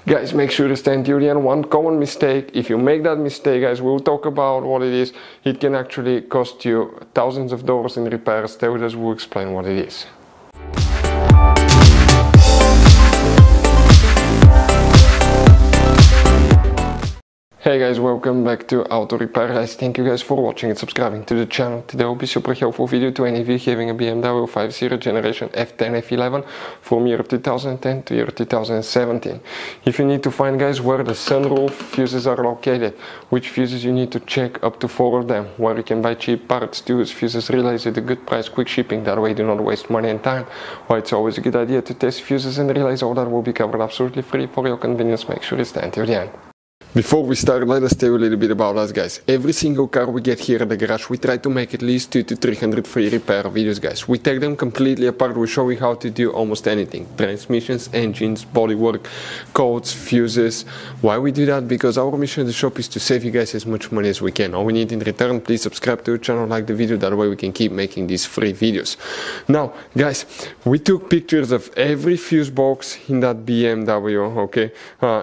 Guys, make sure to stand till the end. One common mistake, if you make that mistake, guys, we'll talk about what it is. It can actually cost you thousands of dollars in repairs. Stay with us, we'll explain what it is. Hey guys, welcome back to Auto Repair. Guys, thank you guys for watching and subscribing to the channel. Today will be a super helpful video to any of you having a BMW 50 generation F10 F11 from year 2010 to year 2017. If you need to find, guys, where the sunroof fuses are located, which fuses you need to check, up to 4 of them, where you can buy cheap parts, tools, fuses, relays at a good price, quick shipping, that way you do not waste money and time. Why it's always a good idea to test fuses and relays, all that will be covered absolutely free for your convenience. Make sure you stay until the end. Before we start, let us tell you a little bit about us, guys. Every single car we get here at the garage, we try to make at least 200 to 300 free repair videos, guys. We take them completely apart. We show you how to do almost anything. Transmissions, engines, bodywork, codes, fuses. Why we do that? Because our mission in the shop is to save you guys as much money as we can. All we need in return, please subscribe to the channel, like the video, that way we can keep making these free videos. Now, guys, we took pictures of every fuse box in that BMW, okay?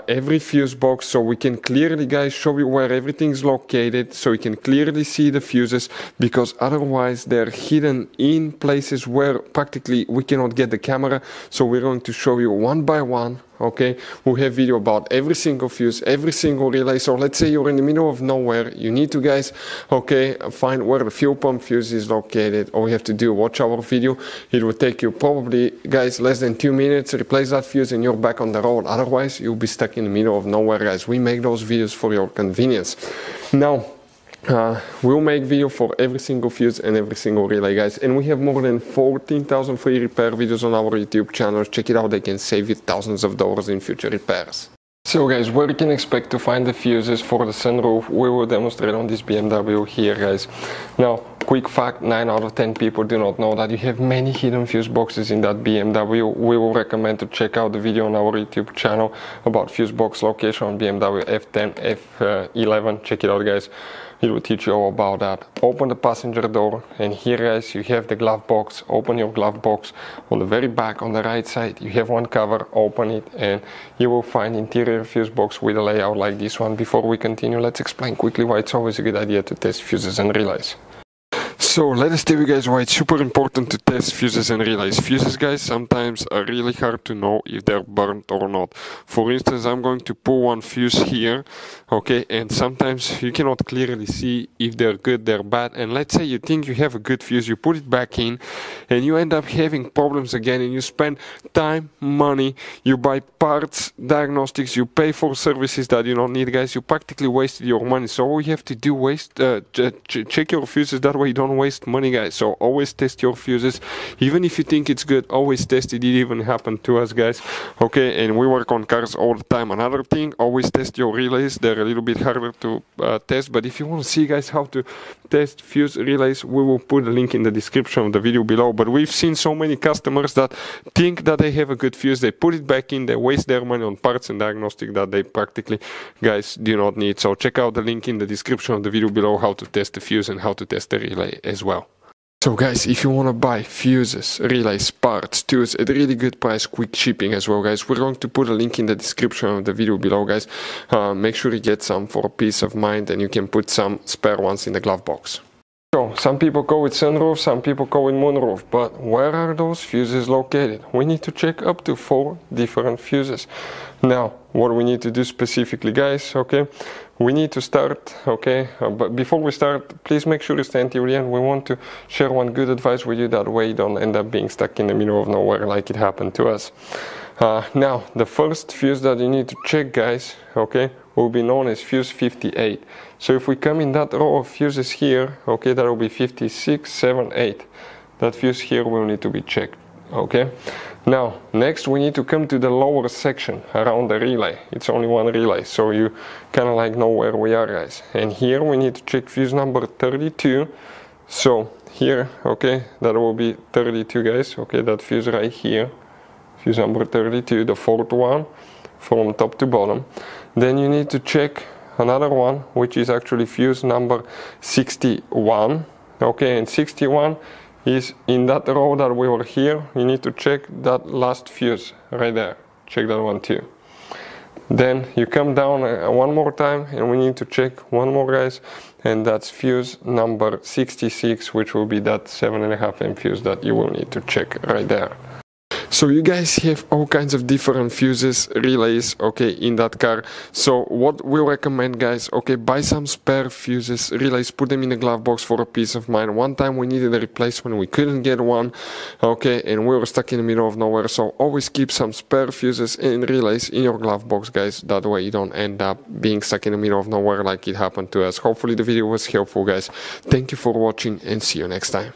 Every fuse box, so we can clearly, guys, show you where everything is located, so you can clearly see the fuses, because otherwise they're hidden in places where practically we cannot get the camera. So we're going to show you one by one, okay? We have video about every single fuse, every single relay. So let's say you're in the middle of nowhere, you need to, guys, okay, find where the fuel pump fuse is located. All you have to do, watch our video. It will take you probably, guys, less than 2 minutes, replace that fuse and you're back on the road. Otherwise you'll be stuck in the middle of nowhere, guys. We make those videos for your convenience. Now, we'll make video for every single fuse and every single relay, guys, and we have more than 14,000 free repair videos on our YouTube channel. Check it out, they can save you thousands of dollars in future repairs. So guys, where you can expect to find the fuses for the sunroof, we will demonstrate on this BMW here, guys. Now, quick fact, 9 out of 10 people do not know that you have many hidden fuse boxes in that BMW. We will recommend to check out the video on our YouTube channel about fuse box location on BMW F10 F11. Check it out, guys. It will teach you all about that. Open the passenger door, and here, guys, you have the glove box. Open your glove box. On the very back, on the right side, you have one cover. Open it, and you will find interior fuse box with a layout like this one. Before we continue, let's explain quickly why it's always a good idea to test fuses and relays. So let us tell you guys why it's super important to test fuses and relays. Fuses, guys, sometimes are really hard to know if they're burnt or not. For instance, I'm going to pull one fuse here, okay, and sometimes you cannot clearly see if they're good, they're bad. And let's say you think you have a good fuse, you put it back in, and you end up having problems again, and you spend time, money, you buy parts, diagnostics, you pay for services that you don't need, guys. You practically wasted your money. So all you have to do, check your fuses, that way you don't waste money, guys. So always test your fuses, even if you think it's good. Always test it. It even happened to us, guys, okay? And we work on cars all the time. Another thing, always test your relays. They're a little bit harder to test, but if you want to see, guys, how to test fuse relays, we will put a link in the description of the video below. But we've seen so many customers that think that they have a good fuse, they put it back in, they waste their money on parts and diagnostic that they practically, guys, do not need. So check out the link in the description of the video below, how to test the fuse and how to test the relay as well. So guys, if you want to buy fuses, relays, parts, tools at a really good price, quick shipping as well, guys, we're going to put a link in the description of the video below, guys. Make sure you get some for peace of mind, and you can put some spare ones in the glove box. So, some people go with sunroof, some people go with moonroof, but where are those fuses located? We need to check up to 4 different fuses. Now, what we need to do specifically, guys, okay, we need to start, okay, but before we start, please make sure you stay until the end. We want to share one good advice with you, that way you don't end up being stuck in the middle of nowhere like it happened to us. Now, the first fuse that you need to check, guys, okay, will be known as fuse 58. So if we come in that row of fuses here, okay, that will be 56, 7, 8. That fuse here will need to be checked, okay. Now, next we need to come to the lower section around the relay. It's only one relay, so you kind of like know where we are, guys. And here we need to check fuse number 32. So here, okay, that will be 32, guys, okay, that fuse right here. Fuse number 32, the 4th one, from top to bottom. Then you need to check another one, which is actually fuse number 61, okay, and 61 is in that row that we were here. You need to check that last fuse right there. Check that one too. Then you come down one more time, and we need to check one more, guys, and that's fuse number 66, which will be that 7.5 amp fuse that you will need to check right there. So you guys have all kinds of different fuses, relays, okay, in that car. So what we recommend, guys, okay, buy some spare fuses, relays, put them in the glove box for a peace of mind. One time we needed a replacement, we couldn't get one, okay, and we were stuck in the middle of nowhere. So always keep some spare fuses and relays in your glove box, guys. That way you don't end up being stuck in the middle of nowhere like it happened to us. Hopefully the video was helpful, guys. Thank you for watching, and see you next time.